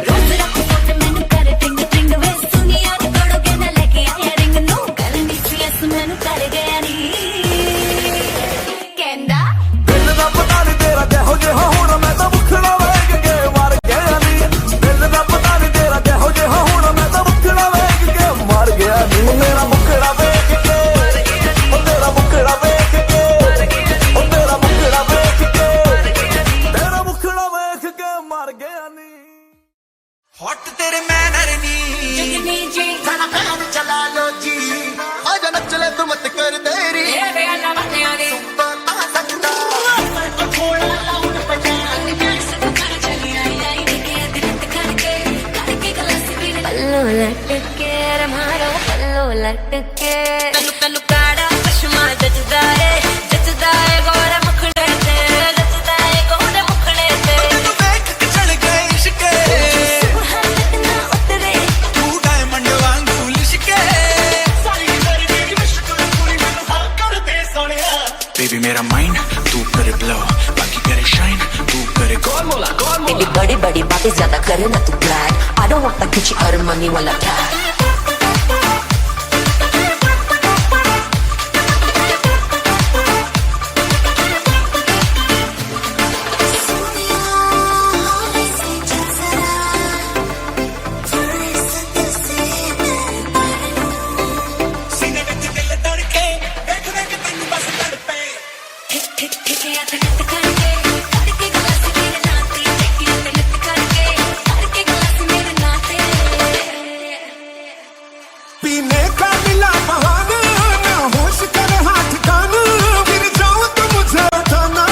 रोज रात फोन में तो कर टिंग टिंग वे सुनिया कोड़ो गेंदा लेके आया रिंग नो करनी सीएस मैनू कर गया नी कहंदा दिल दा पता नहीं तेरा किहो जिहा होना मैं तां मुखड़ा वेख के मर गया नी दिल दा पता नहीं तेरा किहो जिहा होना मैं तां मुखड़ा वेख के मर गया नी मेरा मुखड़ा वेख के ओ तेरा मुखड़ा वेख के ओ तेरा मुखड़ा वेख के तेरा मुखड़ा वेख के मर गया नी हॉट तेरे मैनर नी जिगनी जी खाना खाना चला लो जी आजा नच ले तू मत कर देरी ये बेला बने आने आ सकता थोड़ा लाउड पटान कैसे तो कर चली आई आई के दिल करके गलास पीने पल्लो लटके रमारो पल्लो लटके तनु तनु काड़ा चश्मा जचदा है गोरा मुखड़े ते जचदा है गोरा मुखड़े ते तू देख के चढ़ गए इश्के हालत ना उतरे तू डायमंड वांगू लिशके सारी मेरी विश कर पूरी मैनू हां कर दे सोनिया बेबी मेरा माइंड तू करे ब्लो बाकी करे शाइन तू करे कौन मोला तेरी बड़ी बड़ी बातें ज्यादा करे ना तू black I don't want that कुछ और मनी वाला टैग सीने विच दिल धड़के देख देख तैनू बस तड़ पे ठीक ठीक ठीक या तक करके गलास मेरे नाते या तक करके गलास मेरे नाते पीने का मिला बहाना ना होश कर हाथ काना फिर जाऊं तो मुझे उठाना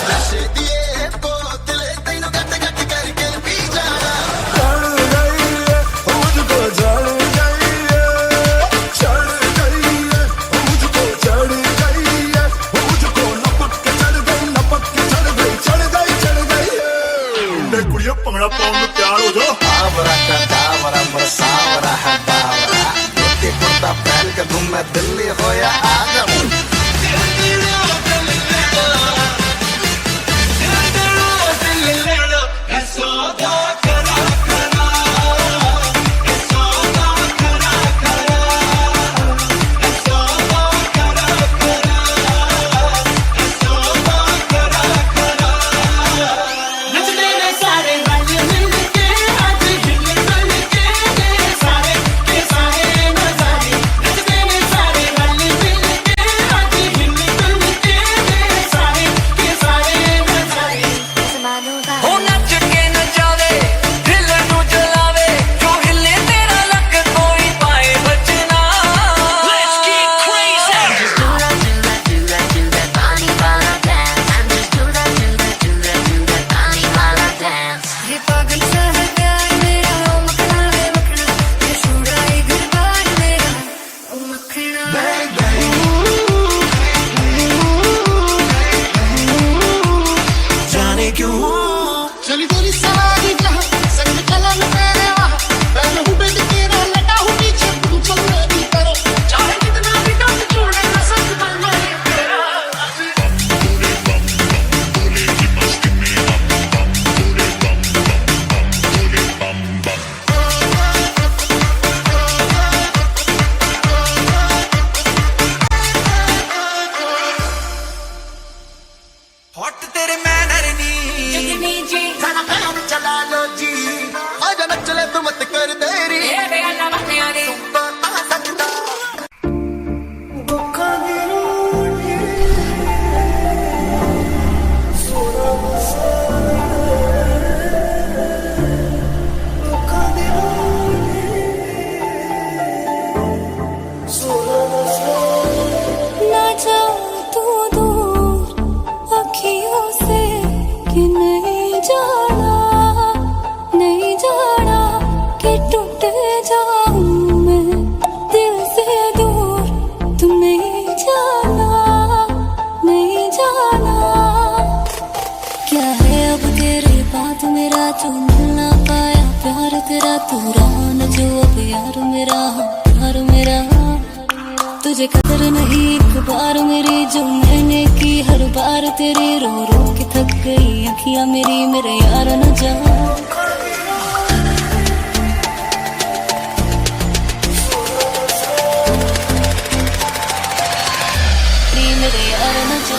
नशे दिए बोतले तैनू गट गट करके पी जाना चढ़ गई है मुझको चढ़ गई है चढ़ गई है मुझको चढ़ गई है मुझको तू मिल ना पाया प्यार तेरा, तू रहा न जो अब यार मेरा, प्यार मेरा। तुझे कदर नहीं एक बार मेरी, जो मैंने की हर बार तेरी, रो रो के थक गई अखियां मेरी, मेरे यार न जा। मेरे यार न जा।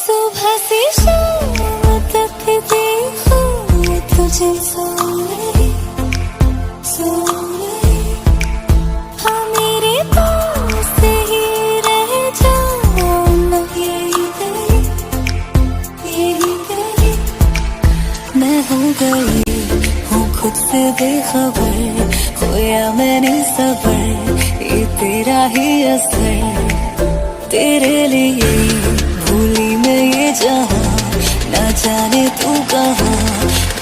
सुबह से शाम तक देखूं तुझे सोने सोने, हाँ मेरे पास ही रह जाओ ना, यही गई मैं हो गई हूँ खुद से बेखबर, खोया मैंने सबर, ये तेरा ही असर। तेरे लिए भूली मैं ये जहां, ना जाने तू कहाँ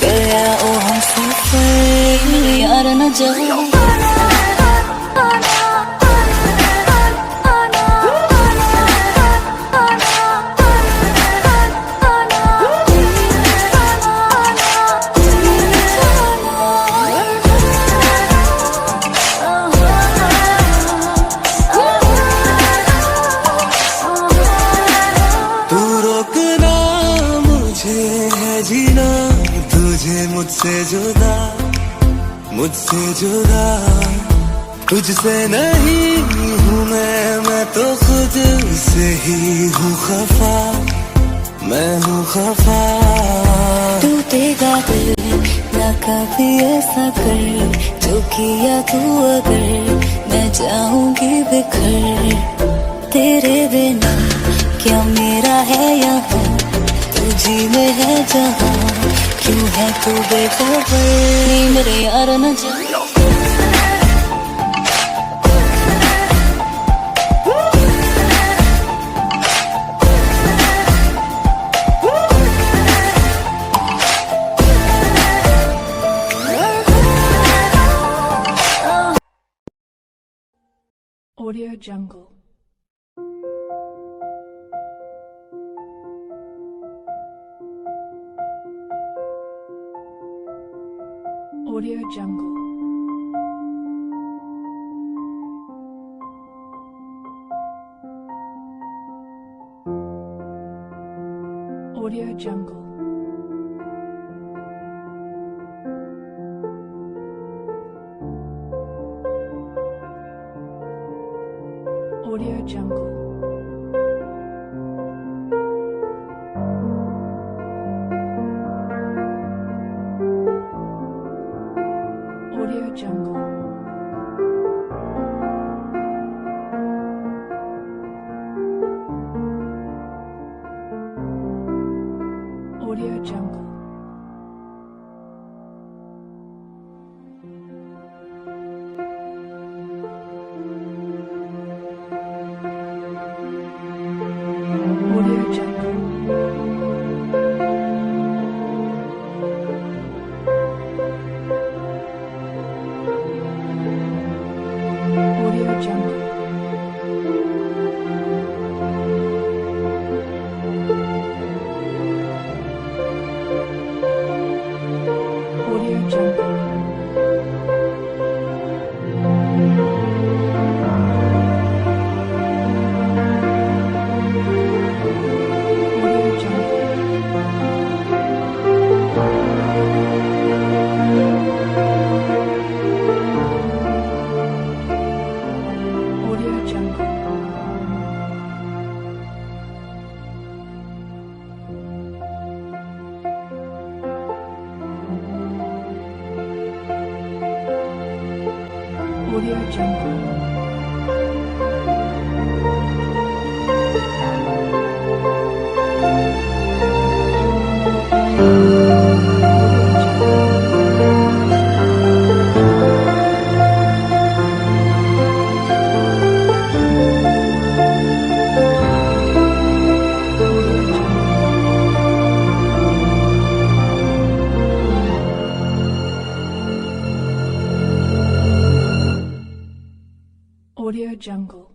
गया ओ हम सफर, यार न जा। तू रोकना मुझे है जीना, तुझे मुझसे जुदा, मुझसे जुदा। तुझसे नहीं हूँ मैं तो खुद से ही हूँ खफा, मैं हूँ खफा। टूटेगा दिल ना कभी ऐसा कर, जो किया तू अगर, मैं जाऊंगी बिखर। तेरे बिना क्या मेरा है यहाँ, तुझी में है जहाँ, क्यों है तू बेखबर, मेरे यार न जा। Audio Jungle. Audio Jungle. Audio Jungle. Audio Jungle. Audio Jungle. Audio Jungle. Audio Jungle. Audio Jungle. Audio Jungle. Audio Jungle. Audio Jungle. Audio Jungle. Audio Jungle.